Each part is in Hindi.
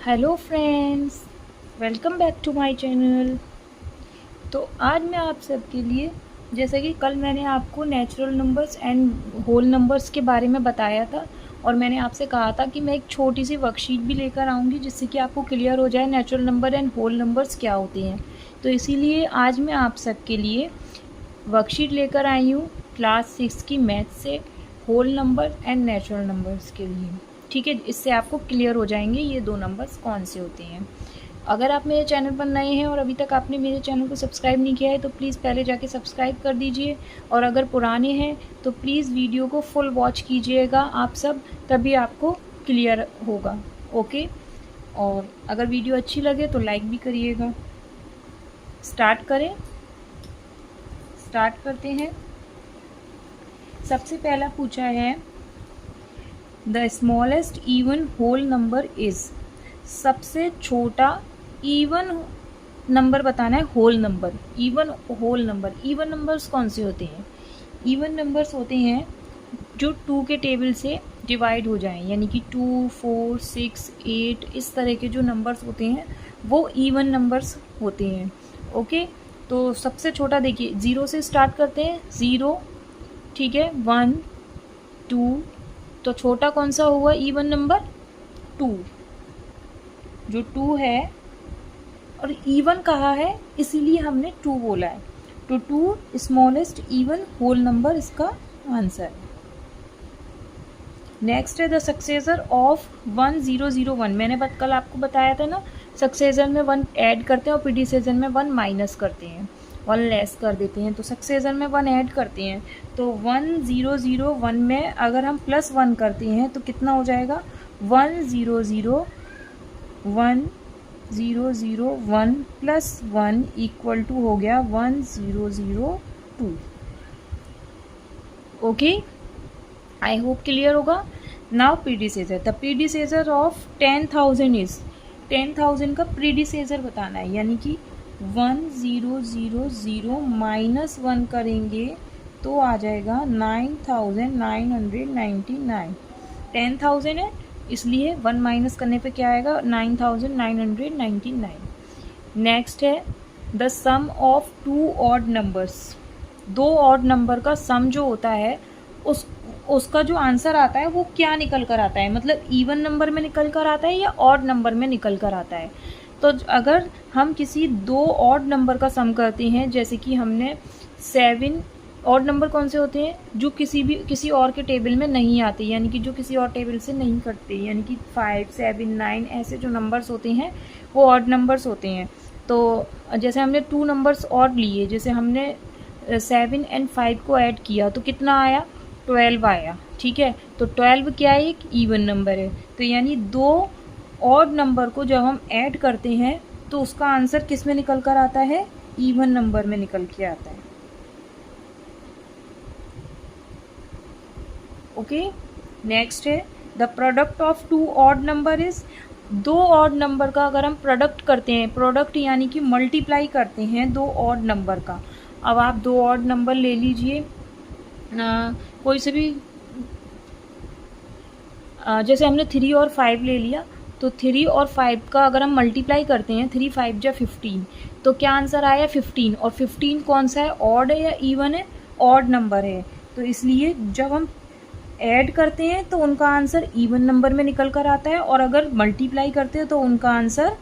Hello friends, welcome back to my channel. तो आज मैं आप सबके लिए, जैसे कि कल मैंने आपको natural numbers and whole numbers के बारे में बताया था और मैंने आपसे कहा था कि मैं एक छोटी सी वर्कशीट भी लेकर आऊँगी जिससे कि आपको क्लियर हो जाए natural number and whole numbers क्या होते हैं। तो इसीलिए आज मैं आप सबके लिए वर्कशीट लेकर आई हूँ क्लास 6 की मैथ से whole number and natural numbers के लिए। ठीक है, इससे आपको क्लियर हो जाएंगे ये दो नंबर्स कौन से होते हैं। अगर आप मेरे चैनल पर नए हैं और अभी तक आपने मेरे चैनल को सब्सक्राइब नहीं किया है तो प्लीज़ पहले जाके सब्सक्राइब कर दीजिए, और अगर पुराने हैं तो प्लीज़ वीडियो को फुल वॉच कीजिएगा आप सब, तभी आपको क्लियर होगा। ओके, और अगर वीडियो अच्छी लगे तो लाइक भी करिएगा। स्टार्ट करते हैं। सबसे पहला पूछा है the smallest even whole number is. सबसे छोटा इवन नंबर बताना है, whole number. Even whole number, even numbers कौन से होते हैं? इवन नंबर्स होते हैं जो 2 के टेबल से डिवाइड हो जाएं, यानी कि 2, 4, 6, 8 इस तरह के जो नंबर्स होते हैं वो इवन नंबर्स होते हैं। ओके, तो सबसे छोटा देखिए 0 से स्टार्ट करते हैं। 0, ठीक है, 1, 2, तो छोटा कौन सा हुआ इवन नंबर? 2, जो 2 है, और इवन कहा है इसीलिए हमने 2 बोला है। तो 2 स्मॉलेस्ट इवन होल नंबर इसका आंसर है। नेक्स्ट है द सक्सेसर ऑफ 1001। मैंने कल आपको बताया था ना, सक्सेसर में 1 ऐड करते हैं और प्रीडिसेसर में 1 माइनस करते हैं, 1 लेस कर देते हैं। तो सक्सेसर में 1 ऐड करते हैं, तो 1001 में अगर हम +1 करते हैं तो कितना हो जाएगा? 1001 + 1 इक्वल टू हो गया 1002। ओके, आई होप क्लियर होगा। Now predecessor, the predecessor of 10,000 is. 10,000 का प्रीडिसेसर बताना है, यानी कि 1000 माइनस 1 करेंगे तो आ जाएगा 9,999। 10,000 है इसलिए 1 माइनस करने पे क्या आएगा? 9,999। नेक्स्ट है the sum of 2 odd numbers. 2 odd number का सम जो होता है उसका जो आंसर आता है वो क्या निकल कर आता है? मतलब इवन नंबर में निकल कर आता है या ऑड नंबर में निकल कर आता है? तो अगर हम किसी 2 ऑड नंबर का सम करते हैं, जैसे कि हमने 7, ऑड नंबर कौन से होते हैं? जो किसी और के टेबल में नहीं आते, यानी कि जो किसी और टेबल से नहीं कटते, यानी कि 5, 7, 9 ऐसे जो नंबर्स होते हैं वो ऑड नंबर्स होते हैं। तो जैसे हमने 2 नंबर्स ऑड लिए, जैसे हमने 7 और 5 को ऐड किया तो कितना आया? 12 आया। ठीक है, तो 12 क्या है? एक इवन नंबर है। तो यानी 2 ऑड नंबर को जब हम ऐड करते हैं तो उसका आंसर किस में निकल कर आता है? इवन नंबर में निकल के आता है। ओके, नेक्स्ट है the product of 2 odd number is. 2 odd number का अगर हम प्रोडक्ट करते हैं, प्रोडक्ट यानी कि मल्टीप्लाई करते हैं 2 ऑड नंबर का। अब आप 2 ऑड नंबर ले लीजिए, कोई से भी, जैसे हमने 3 और 5 ले लिया, तो 3 और 5 का अगर हम मल्टीप्लाई करते हैं, 3 5 जा 15, तो क्या आंसर आया? 15। और 15 कौन सा है? ऑड है या इवन है? ऑड नंबर है। तो इसलिए जब हम ऐड करते हैं तो उनका आंसर इवन नंबर में निकल कर आता है, और अगर मल्टीप्लाई करते हैं तो उनका आंसर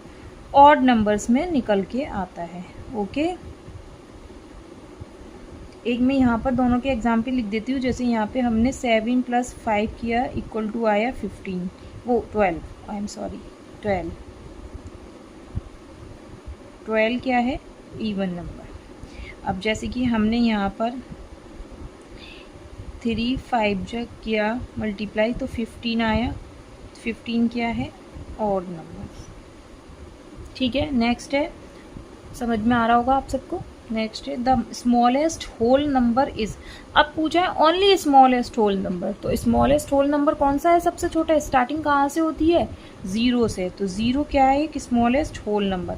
ऑड नंबर्स में निकल के आता है। ओके, एक मैं यहाँ पर दोनों के एग्जाम्पल लिख देती हूँ। जैसे यहाँ पे हमने 7 + 5 किया इक्वल टू आया 15, वो 12, आई एम सॉरी 12। 12 क्या है? Even number. अब जैसे कि हमने यहाँ पर 3 5 जब किया मल्टीप्लाई तो 15 आया। 15 क्या है? Odd number. ठीक है, नेक्स्ट है, समझ में आ रहा होगा आप सबको। नेक्स्ट है the smallest whole number is. अब पूछा है ओनली स्मॉलेस्ट होल नंबर, तो स्मॉलेस्ट होल नंबर कौन सा है? सबसे छोटा। स्टार्टिंग कहाँ से होती है? 0 से। तो 0 क्या है? एक स्मॉलेस्ट होल नंबर।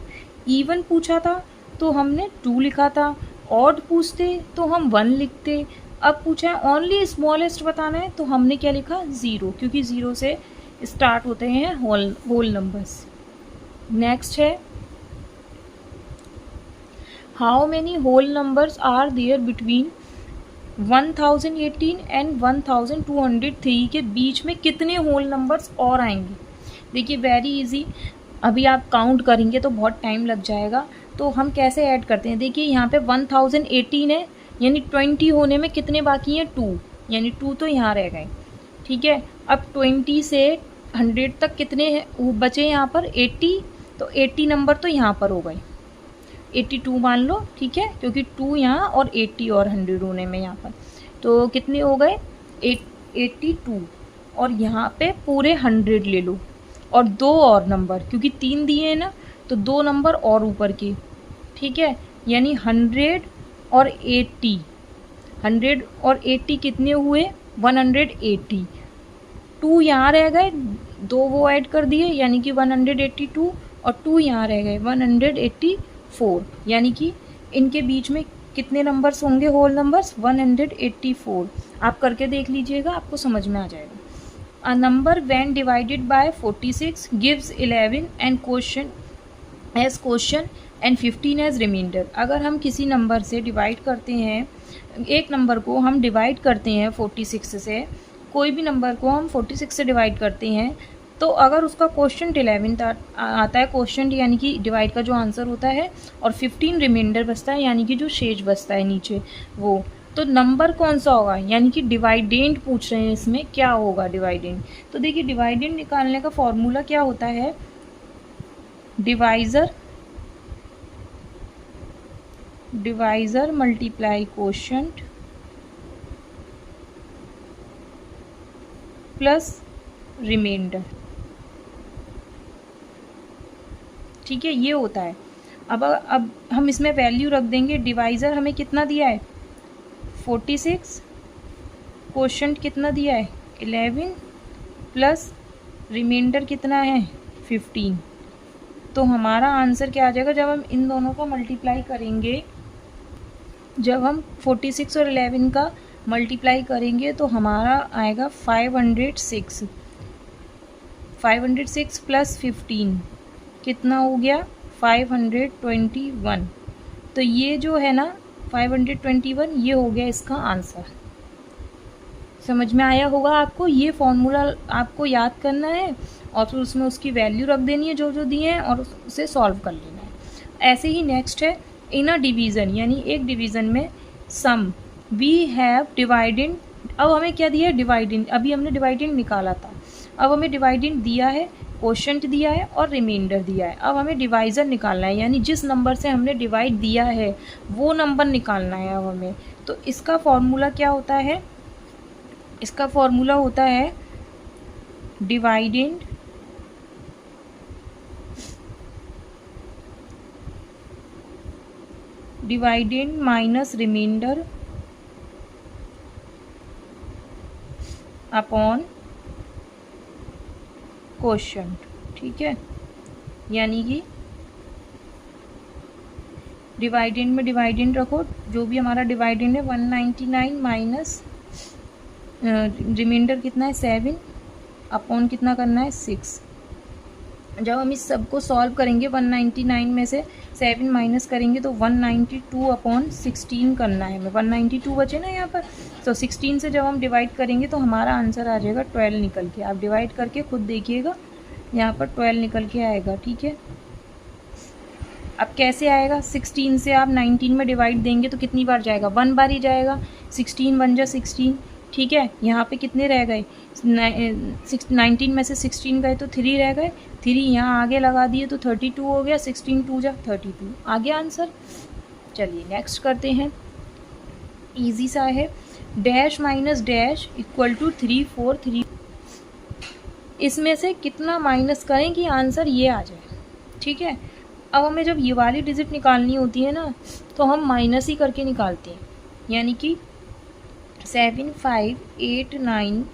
इवन पूछा था तो हमने 2 लिखा था, ऑड पूछते तो हम 1 लिखते। अब पूछा है ओनली स्मॉलेस्ट बताना है तो हमने क्या लिखा? 0, क्योंकि 0 से स्टार्ट होते हैं होल नंबर्स। नेक्स्ट है how many whole numbers are there between 1018 and 1203 के बीच में कितने होल नंबर्स और आएंगे। देखिए वेरी इजी, अभी आप काउंट करेंगे तो बहुत टाइम लग जाएगा। तो हम कैसे ऐड करते हैं, देखिए यहाँ पे 1018 है, यानी 20 होने में कितने बाकी हैं, 2, यानी 2 तो यहाँ रह गए। ठीक है, अब 20 से 100 तक कितने बचे यहाँ पर, 80, तो 80 नंबर तो यहाँ पर हो गए, 82 मान लो। ठीक है, क्योंकि 2 यहाँ और 80 और 100 होने में यहाँ पर, तो कितने हो गए 82, और यहाँ पे पूरे 100 ले लो, और 2 और नंबर, क्योंकि 3 दिए हैं ना, तो 2 नंबर और ऊपर के। ठीक है, यानी 100 और 80, 100 और 80 कितने हुए, 180। 2 यहाँ रह गए, 2 वो ऐड कर दिए, यानी कि 182, और 2 यहाँ रह गए 184, यानी कि इनके बीच में कितने नंबर्स होंगे, होल नंबर्स 184। आप करके देख लीजिएगा, आपको समझ में आ जाएगा। A number when divided by 46 gives 11 and question and 15 as remainder. अगर हम किसी नंबर से डिवाइड करते हैं, एक नंबर को हम डिवाइड करते हैं 46 से, कोई भी नंबर को हम 46 से डिवाइड करते हैं, तो अगर उसका क्वेश्चन 11 आता है, क्वेश्चन यानी कि डिवाइड का जो आंसर होता है, और 15 रिमाइंडर बचता है, यानी कि जो शेष बचता है नीचे वो, तो नंबर कौन सा होगा, यानी कि डिवाइडेंड पूछ रहे हैं, इसमें क्या होगा डिवाइडेंड। तो देखिए डिवाइडेंड निकालने का फॉर्मूला क्या होता है, divisor multiply quotient plus remainder. ठीक है, ये होता है। अब हम इसमें वैल्यू रख देंगे। डिवाइज़र हमें कितना दिया है 46, क्वोशंट कितना दिया है 11, प्लस रिमाइंडर कितना है 15। तो हमारा आंसर क्या आ जाएगा, जब हम इन दोनों को मल्टीप्लाई करेंगे, जब हम 46 और 11 का मल्टीप्लाई करेंगे तो हमारा आएगा 506 प्लस 15 कितना हो गया 521। तो ये जो है ना 521, ये हो गया इसका आंसर। समझ में आया होगा आपको। ये फॉर्मूला आपको याद करना है, और फिर उसमें उसकी वैल्यू रख देनी है जो जो दिए हैं, और उसे सॉल्व कर लेना है। ऐसे ही नेक्स्ट है इन अ डिवीज़न, यानी एक डिवीज़न में सम वी हैव डिवाइडेंड। अब हमें क्या दिया है, डिवाइडेंड। अभी हमने डिवाइडेंड निकाला था, अब हमें डिवाइडेंड दिया है, क्वोशंट दिया है, और रिमाइंडर दिया है। अब हमें डिवाइज़र निकालना है, यानी जिस नंबर से हमने डिवाइड दिया है वो नंबर निकालना है अब हमें। तो इसका फॉर्मूला क्या होता है, इसका फॉर्मूला होता है dividend minus remainder upon quotient. ठीक है, यानी कि डिवाइडेंड में डिवाइडेंड रखो, जो भी हमारा डिवाइडेंड है 199 माइनस रिमाइंडर कितना है 7, अपॉन कितना करना है 6। जब हम इस सब को सॉल्व करेंगे 199 में से 7 माइनस करेंगे तो 192 अपॉन 16 करना है हमें। 192 बचे ना यहाँ पर, तो 16 से जब हम डिवाइड करेंगे तो हमारा आंसर आ जाएगा 12 निकल के। आप डिवाइड करके खुद देखिएगा, यहाँ पर 12 निकल के आएगा। ठीक है, अब कैसे आएगा, 16 से आप 19 में डिवाइड देंगे तो कितनी बार जाएगा, 1 बार ही जाएगा। 16 1 जा 16। ठीक है, यहाँ पे कितने रह गए, 19 में से 16 गए तो 3 रह गए, 3 यहाँ आगे लगा दिए तो 32 हो गया। 16 2 जा 32 आ गया आंसर। चलिए नेक्स्ट करते हैं, इजी सा है। Dash minus dash equal to 3 4 3। इसमें से कितना माइनस करें कि आंसर ये आ जाए। ठीक है, अब हमें जब ये वाली डिजिट निकालनी होती है ना, तो हम माइनस ही करके निकालते हैं, यानी कि 7 5 8 9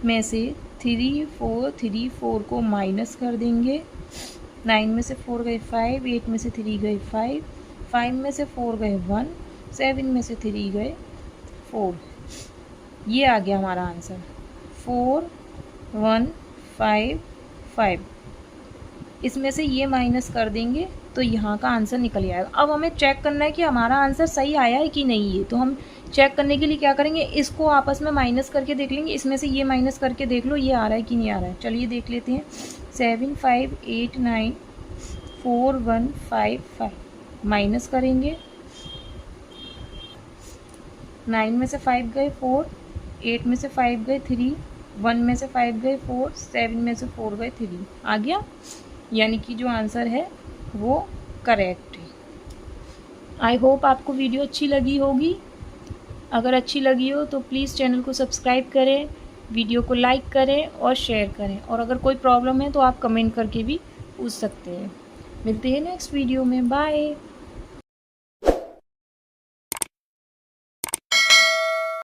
में से 3 4 को माइनस कर देंगे। 9 में से 4 गए 5, 8 में से 3 गए 5, 5 में से 4 गए 1, 7 में से 3 गए 4। ये आ गया हमारा आंसर 4 1 5 5। इसमें से ये माइनस कर देंगे तो यहाँ का आंसर निकल जाएगा। अब हमें चेक करना है कि हमारा आंसर सही आया है कि नहीं है। तो हम चेक करने के लिए क्या करेंगे, इसको आपस में माइनस करके देख लेंगे। इसमें से ये माइनस करके देख लो ये आ रहा है कि नहीं आ रहा है। चलिए देख लेते हैं। 7 5 8 9 4 1 5 5 माइनस करेंगे। 9 में से 5 गए 4, 8 में से 5 गए 3, 1 में से 5 गए 4, 7 में से 4 गए 3 आ गया। यानी कि जो आंसर है वो करेक्ट है। आई होप आपको वीडियो अच्छी लगी होगी। अगर अच्छी लगी हो तो प्लीज़ चैनल को सब्सक्राइब करें, वीडियो को लाइक करें और शेयर करें। और अगर कोई प्रॉब्लम है तो आप कमेंट करके भी पूछ सकते हैं। मिलते हैं नेक्स्ट वीडियो में। बाय।